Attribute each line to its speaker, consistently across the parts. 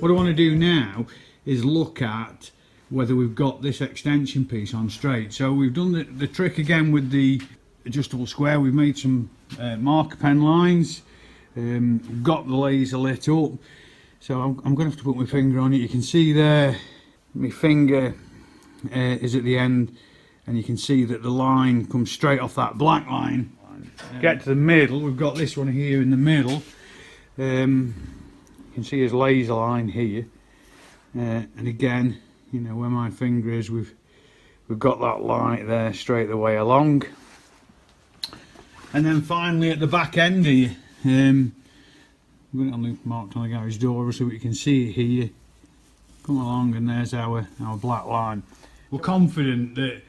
Speaker 1: What I want to do now is look at whether we've got this extension piece on straight. So we've done the trick again with the adjustable square. We've made some marker pen lines, got the laser lit up, so I'm going to have to put my finger on it. You can see there my finger is at the end, and you can see that the line comes straight off that black line. Get to the middle, we've got this one here in the middle. You can see his laser line here, and again, you know, where my finger is, we've got that light there straight the way along. And then finally at the back end here, I'm going to loop marked on the garage door so you can see it here. Come along, and there's our black line. We're confident that,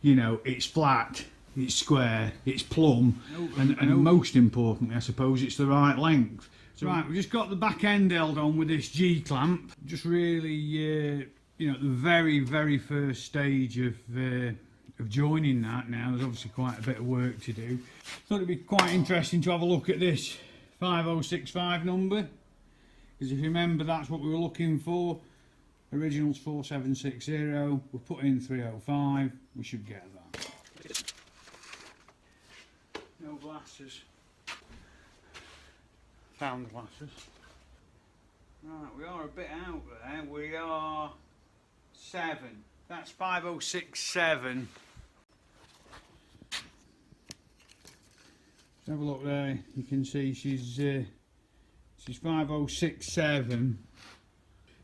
Speaker 1: you know, it's flat, it's square, it's plumb, and most importantly, I suppose, it's the right length. So right, we've just got the back end held on with this G-clamp. Just really, you know, the very first stage of joining that now. There's obviously quite a bit of work to do. Thought it'd be quite interesting to have a look at this 5065 number, because if you remember, that's what we were looking for. Original's 4760, we'll put in 305, we should get that. No glasses. Found glasses. Right, we are a bit out there. We are 7. That's 5067. Let's have a look there. You can see she's 5067.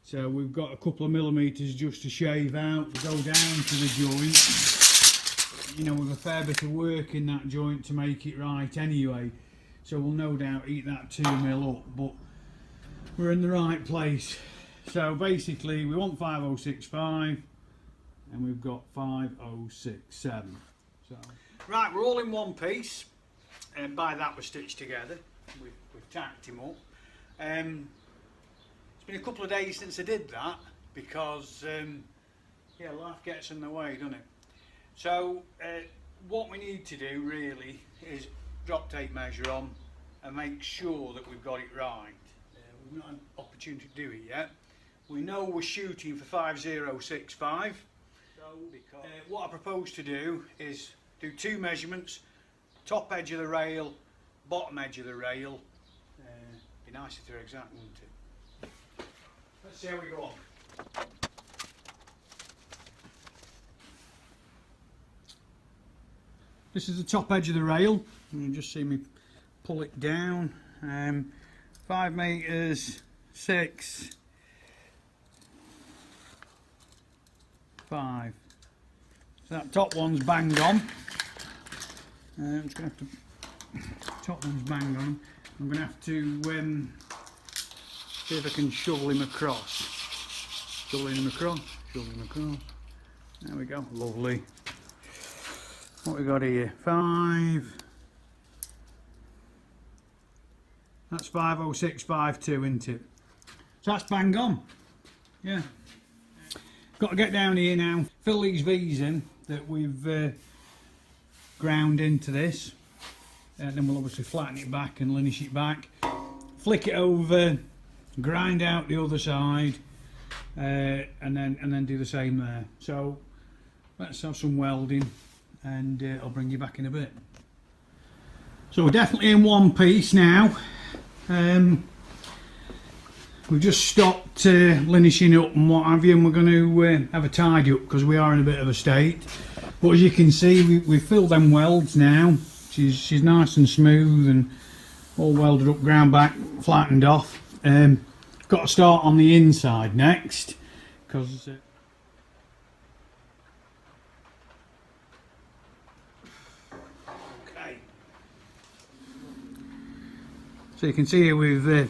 Speaker 1: So we've got a couple of millimetres just to shave out to go down to the joint. You know, with a fair bit of work in that joint to make it right anyway. So we'll no doubt eat that 2mm up, but we're in the right place. So basically we want 5065 and we've got 5067. So right, we're all in one piece, and by that we're stitched together. We've tacked him up. It's been a couple of days since I did that because yeah, life gets in the way, doesn't it? So what we need to do really is drop tape measure on and make sure that we've got it right. We've not had an opportunity to do it yet. We know we're shooting for 5065. So what I propose to do is do 2 measurements: top edge of the rail, bottom edge of the rail. Be nice if they're exact, wouldn't it? Let's see how we go on. This is the top edge of the rail. You can just see me pull it down. 5 metres, 6, 5. So that top one's bang on. I'm just going to have to. Top one's bang on. I'm going to have to see if I can shovel him across. Shoveling him across. Shoveling him across. There we go. Lovely. What we got here? 5. That's 50652, isn't it? So that's bang on. Yeah. Got to get down here now. Fill these V's in that we've ground into this, and then we'll obviously flatten it back and linish it back. Flick it over, grind out the other side, and then do the same there. So let's have some welding, and I'll bring you back in a bit. So we're definitely in one piece now. We've just stopped linishing up and what have you, and we're going to have a tidy up because we are in a bit of a state. But as you can see, we've filled them welds now. She's nice and smooth and all welded up, ground back, flattened off. Got to start on the inside next because okay. So you can see here we've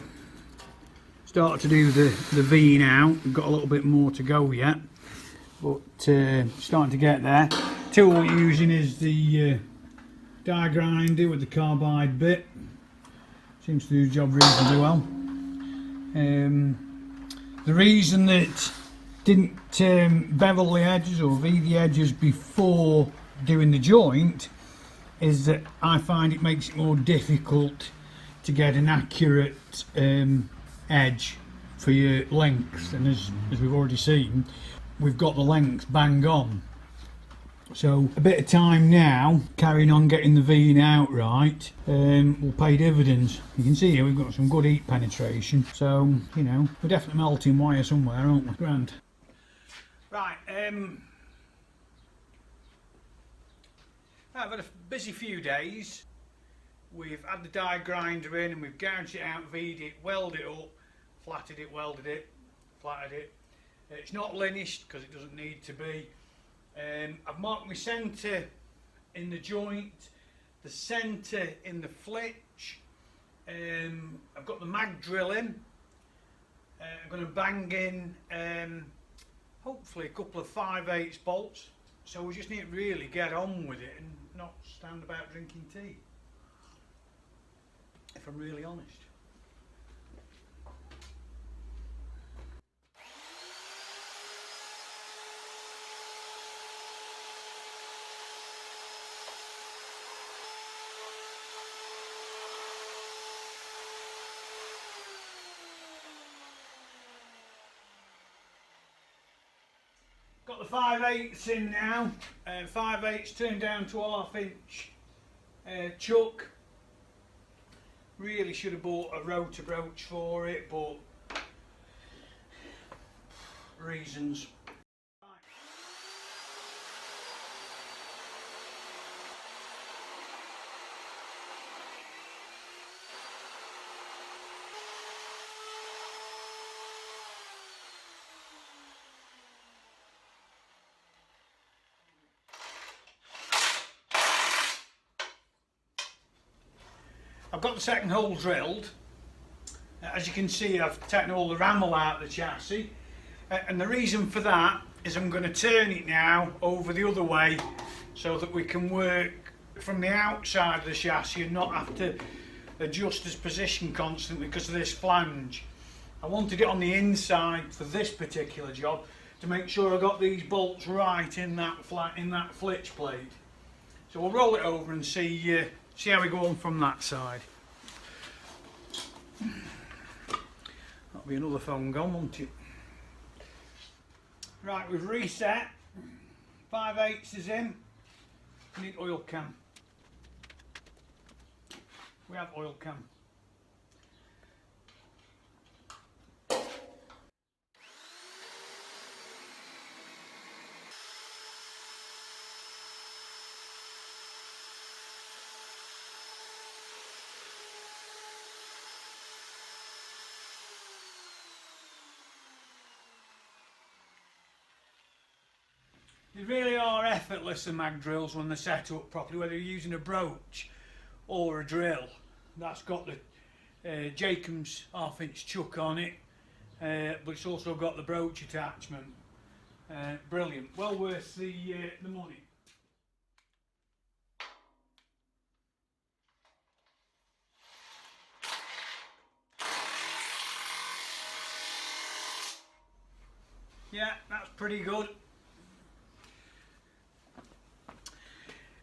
Speaker 1: started to do the V now. We've got a little bit more to go yet, but starting to get there. Tool we're using is the die grinder with the carbide bit. Seems to do the job reasonably well. The reason that didn't bevel the edges or V the edges before doing the joint is that I find it makes it more difficult to get an accurate edge for your length, and as we've already seen, we've got the length bang on. So a bit of time now carrying on getting the veen out right will pay dividends. You can see here we've got some good heat penetration, so you know we're definitely melting wire somewhere, aren't we? Grand. Right, I've had a busy few days. We've had the die grinder in and we've gouged it out, V'd it, welded it up, flatted it, welded it, flatted it. It's not linished because it doesn't need to be. I've marked my centre in the joint, the centre in the flitch. I've got the mag drill in. I'm going to bang in hopefully a couple of 5/8 bolts. So we just need to really get on with it and not stand about drinking tea, if I'm really honest. Got the 5/8 in now, 5/8 turned down to 1/2 inch chuck. Really should have bought a rotor broach for it, but reasons. I've got the second hole drilled. As you can see, I've taken all the rammel out of the chassis, and the reason for that is I'm going to turn it now over the other way so that we can work from the outside of the chassis and not have to adjust its position constantly because of this flange. I wanted it on the inside for this particular job to make sure I got these bolts right in that flitch plate. So we'll roll it over and see how we go on from that side. That'll be another phone gone, won't it? Right, we've reset. 5/8 is in. We need oil can. We have oil can. They really are effortless, the mag drills, when they're set up properly, whether you're using a broach or a drill. That's got the Jacobs 1/2 inch chuck on it, but it's also got the broach attachment. Brilliant, well worth the money. Yeah, that's pretty good.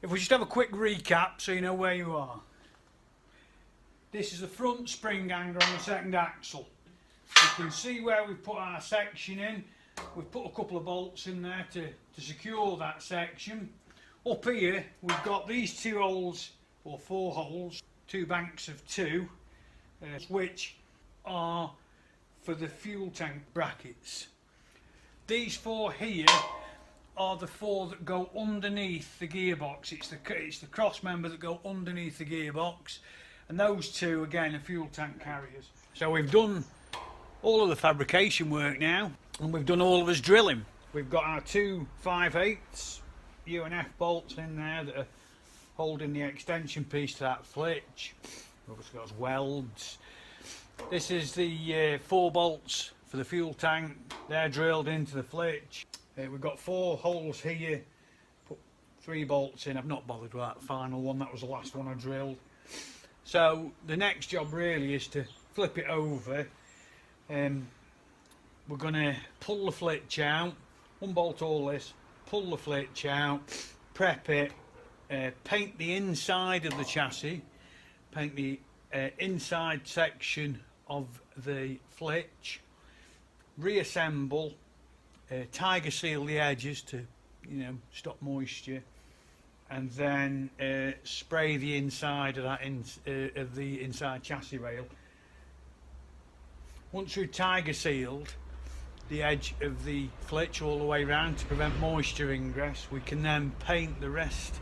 Speaker 1: If we just have a quick recap so you know where you are. This is the front spring hanger on the second axle. You can see where we've put our section in. We've put a couple of bolts in there to secure that section. Up here we've got these 2 holes, or 4 holes, 2 banks of 2, which are for the fuel tank brackets. These 4 here are the 4 that go underneath the gearbox. It's the cross member that go underneath the gearbox, and those 2 again are fuel tank carriers. So we've done all of the fabrication work now, and we've done all of us drilling. We've got our 2 5/8 UNF bolts in there that are holding the extension piece to that flitch. We've also got welds. This is the 4 bolts for the fuel tank. They're drilled into the flitch. We've got 4 holes here, put 3 bolts in. I've not bothered with that final one, that was the last one I drilled. So the next job really is to flip it over. We're going to pull the flitch out, unbolt all this, pull the flitch out, prep it, paint the inside of the chassis, paint the inside section of the flitch, reassemble, tiger seal the edges to, stop moisture, and then spray the inside of that of the inside chassis rail. Once we've tiger sealed the edge of the flitch all the way around to prevent moisture ingress, we can then paint the rest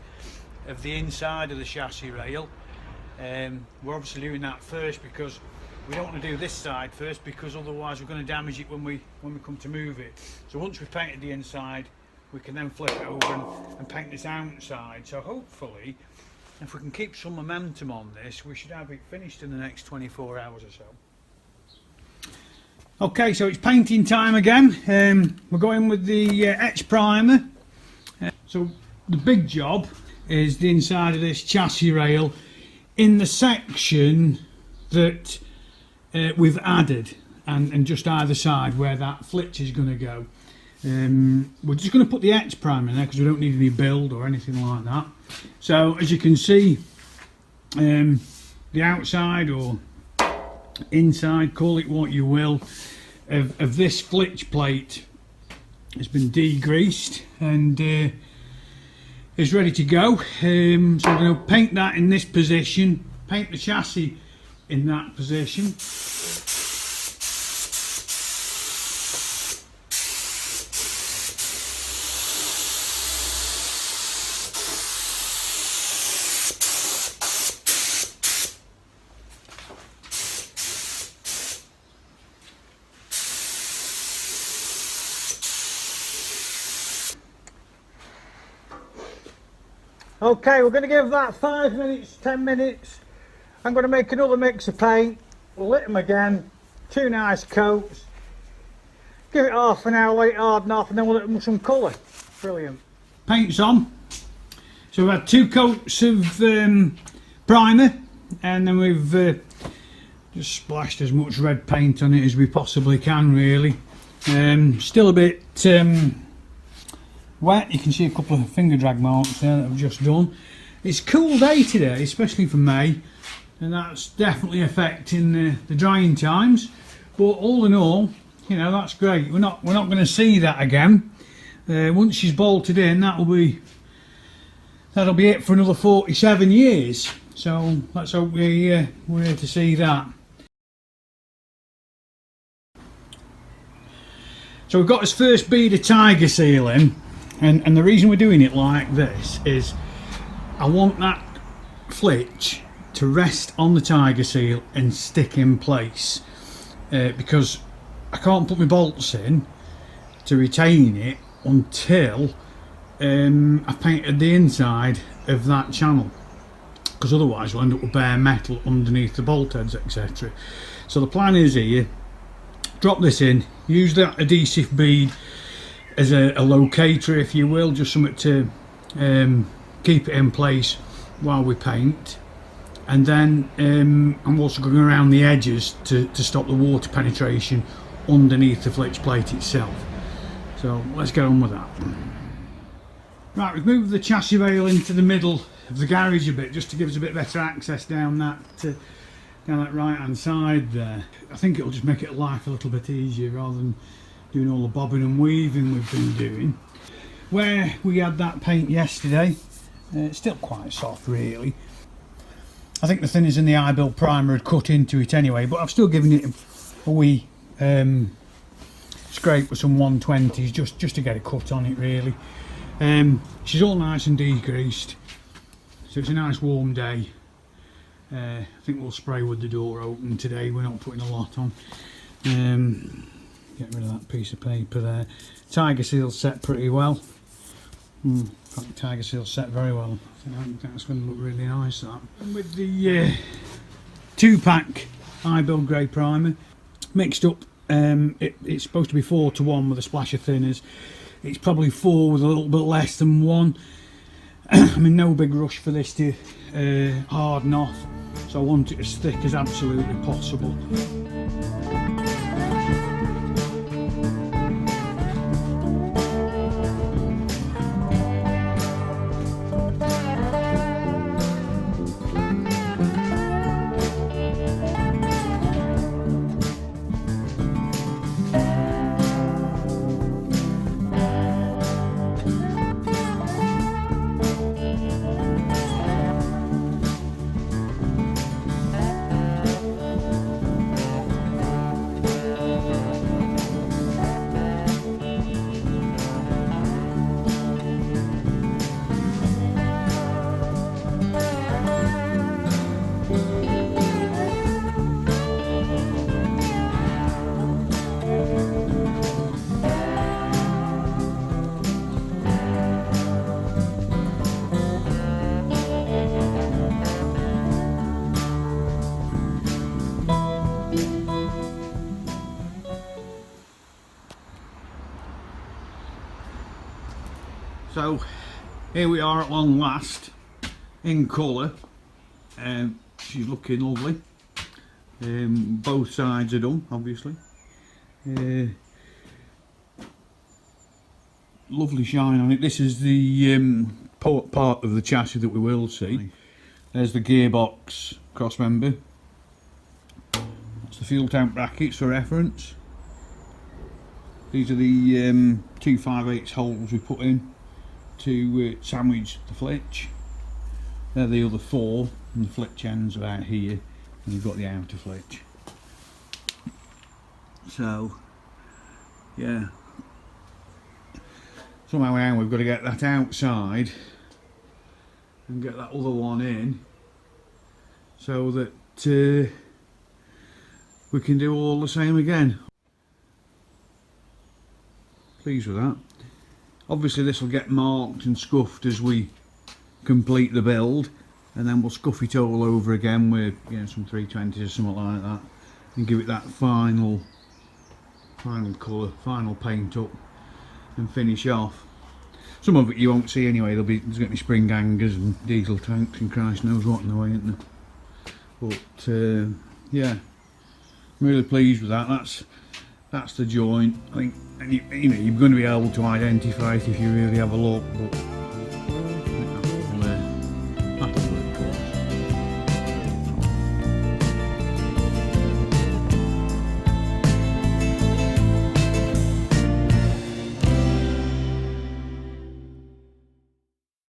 Speaker 1: of the inside of the chassis rail. We're obviously doing that first because we don't want to do this side first, because otherwise we're going to damage it when we come to move it. So once we've painted the inside, we can then flip it over and paint this outside. So hopefully, if we can keep some momentum on this, we should have it finished in the next 24 hours or so. Okay, so it's painting time again. We're going with the etch primer. So the big job is the inside of this chassis rail in the section that we've added, and just either side where that flitch is going to go. We're just going to put the etch primer in there because we don't need any build or anything like that. So as you can see, the outside or inside, call it what you will, of this flitch plate has been degreased and is ready to go. So we're going to paint that in this position, paint the chassis in that position. Okay, we're going to give that 5 minutes, 10 minutes. I'm going to make another mix of paint. We'll lit them again, 2 nice coats. Give it half an hour, let it harden off, and then we'll lit them with some colour. Brilliant. Paint's on. So we've had 2 coats of primer, and then we've just splashed as much red paint on it as we possibly can, really. Still a bit wet. You can see a couple of finger drag marks there that I've just done. It's a cool day today, especially for May, and that's definitely affecting the drying times. But all in all, that's great. We're not going to see that again. Once she's bolted in, that'll be it for another 47 years. So let's hope we're here to see that. So we've got this first bead of tiger seal in. And the reason we're doing it like this is I want that flitch to rest on the tiger seal and stick in place, because I can't put my bolts in to retain it until I've painted the inside of that channel, because otherwise we'll end up with bare metal underneath the bolt heads, etc. So the plan is here, drop this in, use that adhesive bead as a locator, if you will, just something to keep it in place while we paint. And then I'm also going around the edges to stop the water penetration underneath the flitch plate itself. So let's get on with that. Right, we've moved the chassis rail into the middle of the garage a bit, just to give us a bit better access down that right hand side there. I think it'll just make it life a little bit easier rather than doing all the bobbing and weaving we've been doing. Where we had that paint yesterday, it's still quite soft really. I think the thinners in the I-build primer had cut into it anyway, but I've still given it a wee scrape with some 120s just to get a cut on it really. She's all nice and degreased, so it's a nice warm day. I think we'll spray with the door open today. We're not putting a lot on. Get rid of that piece of paper there. Tiger seal's set pretty well. Tiger seal's set very well. I think that's going to look really nice, that. And with the 2-pack I-build grey primer mixed up, it's supposed to be 4:1 with a splash of thinners. It's probably 4 with a little bit less than 1. I'm in no big rush for this to harden off, so I want it as thick as absolutely possible. So here we are at long last in colour. She's looking lovely. Both sides are done, obviously. Lovely shine on it. This is the part of the chassis that we will see. There's the gearbox cross member. That's the fuel tank brackets for reference. These are the 2 5/8 holes we put in to sandwich the flitch. They're the other 4, and the flitch ends about here, and you've got the outer flitch. So, yeah. Somehow we've got to get that outside and get that other one in, so that we can do all the same again. Pleased with that. Obviously this will get marked and scuffed as we complete the build, and then we'll scuff it all over again with, you know, some 320s or something like that, and give it that final colour, final paint up, and finish off. Some of it you won't see anyway. There's going to be spring hangers and diesel tanks and Christ knows what in the way, isn't there? But yeah, I'm really pleased with that. That's the joint. I think, and you know, you're going to be able to identify it if you really have a look. But